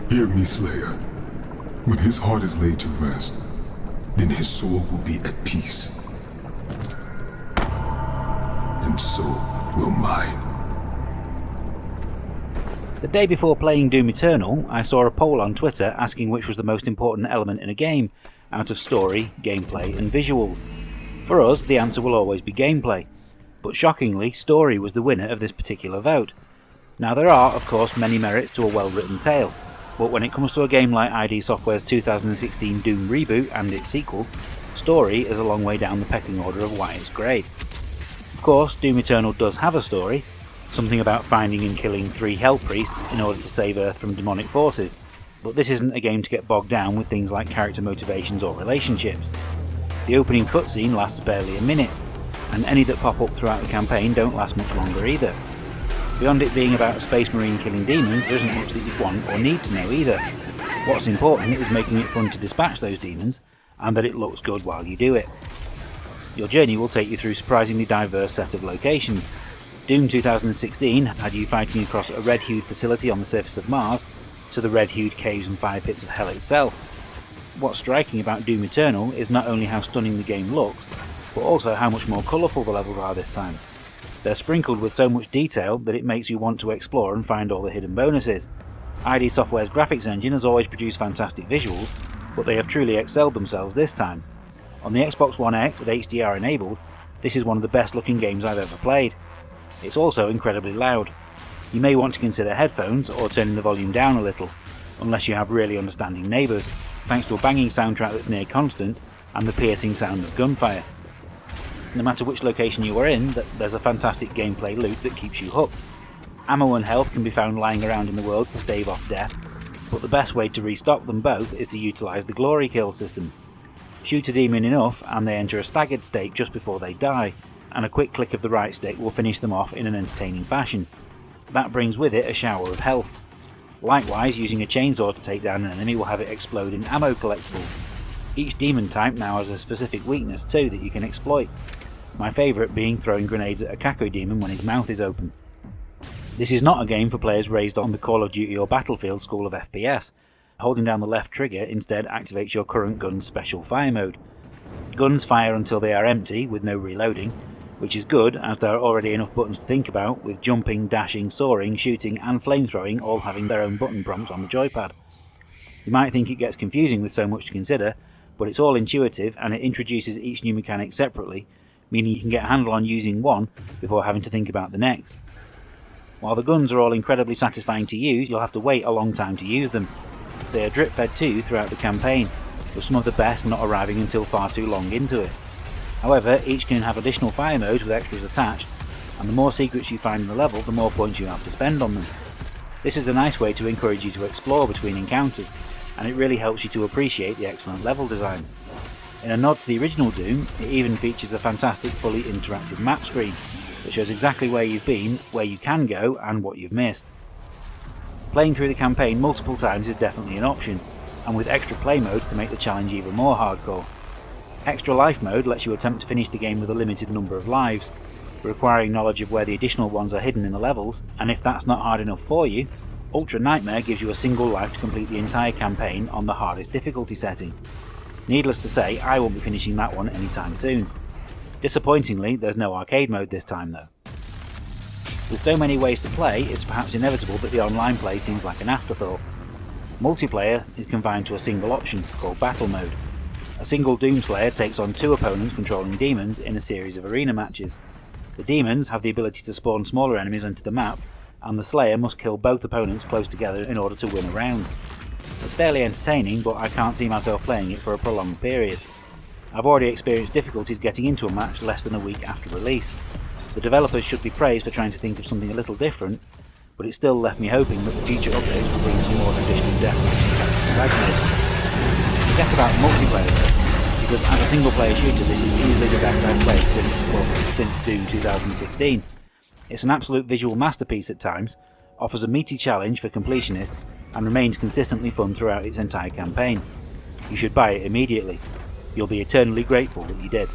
Hear me, Slayer. When his heart is laid to rest, then his soul will be at peace. And so will mine. The day before playing Doom Eternal, I saw a poll on Twitter asking which was the most important element in a game, out of story, gameplay and visuals. For us, the answer will always be gameplay, but shockingly, story was the winner of this particular vote. Now there are, of course, many merits to a well-written tale, but when it comes to a game like ID Software's 2016 Doom reboot and its sequel, story is a long way down the pecking order of why it's great. Of course, Doom Eternal does have a story, something about finding and killing 3 Hell Priests in order to save Earth from demonic forces, but this isn't a game to get bogged down with things like character motivations or relationships. The opening cutscene lasts barely a minute, and any that pop up throughout the campaign don't last much longer either. Beyond it being about a space marine killing demons, there isn't much that you want or need to know either. What's important is making it fun to dispatch those demons, and that it looks good while you do it. Your journey will take you through a surprisingly diverse set of locations. Doom 2016 had you fighting across a red-hued facility on the surface of Mars, to the red-hued caves and fire pits of Hell itself. What's striking about Doom Eternal is not only how stunning the game looks, but also how much more colourful the levels are this time. They're sprinkled with so much detail that it makes you want to explore and find all the hidden bonuses. ID Software's graphics engine has always produced fantastic visuals, but they have truly excelled themselves this time. On the Xbox One X with HDR enabled, this is one of the best looking games I've ever played. It's also incredibly loud. You may want to consider headphones or turning the volume down a little, unless you have really understanding neighbours, thanks to a banging soundtrack that's near constant and the piercing sound of gunfire. No matter which location you are in, there's a fantastic gameplay loop that keeps you hooked. Ammo and health can be found lying around in the world to stave off death, but the best way to restock them both is to utilise the glory kill system. Shoot a demon enough and they enter a staggered state just before they die, and a quick click of the right stick will finish them off in an entertaining fashion. That brings with it a shower of health. Likewise, using a chainsaw to take down an enemy will have it explode in ammo collectibles. Each demon type now has a specific weakness too that you can exploit, my favourite being throwing grenades at a Kako demon when his mouth is open. This is not a game for players raised on the Call of Duty or Battlefield school of FPS. Holding down the left trigger instead activates your current gun's special fire mode. Guns fire until they are empty, with no reloading, which is good as there are already enough buttons to think about, with jumping, dashing, soaring, shooting and flamethrowing all having their own button prompts on the joypad. You might think it gets confusing with so much to consider, but it's all intuitive and it introduces each new mechanic separately, meaning you can get a handle on using one before having to think about the next. While the guns are all incredibly satisfying to use, you'll have to wait a long time to use them. They are drip-fed too throughout the campaign, with some of the best not arriving until far too long into it. However, each can have additional fire modes with extras attached, and the more secrets you find in the level, the more points you have to spend on them. This is a nice way to encourage you to explore between encounters, and it really helps you to appreciate the excellent level design. In a nod to the original Doom, it even features a fantastic fully interactive map screen that shows exactly where you've been, where you can go, and what you've missed. Playing through the campaign multiple times is definitely an option, and with extra play modes to make the challenge even more hardcore. Extra Life mode lets you attempt to finish the game with a limited number of lives, requiring knowledge of where the additional ones are hidden in the levels, and if that's not hard enough for you, Ultra Nightmare gives you a single life to complete the entire campaign on the hardest difficulty setting. Needless to say, I won't be finishing that one anytime soon. Disappointingly, there's no arcade mode this time though. With so many ways to play, it's perhaps inevitable that the online play seems like an afterthought. Multiplayer is confined to a single option, called Battle Mode. A single Doomslayer takes on 2 opponents controlling demons in a series of arena matches. The demons have the ability to spawn smaller enemies onto the map, and the Slayer must kill both opponents close together in order to win a round. It's fairly entertaining, but I can't see myself playing it for a prolonged period. I've already experienced difficulties getting into a match less than a week after release. The developers should be praised for trying to think of something a little different, but it still left me hoping that the future updates will bring some more traditional deathmatch and capture the flag modes. Forget about multiplayer though, because as a single player shooter this is easily the best I've played since Doom 2016. It's an absolute visual masterpiece at times, offers a meaty challenge for completionists, and remains consistently fun throughout its entire campaign. You should buy it immediately. You'll be eternally grateful that you did.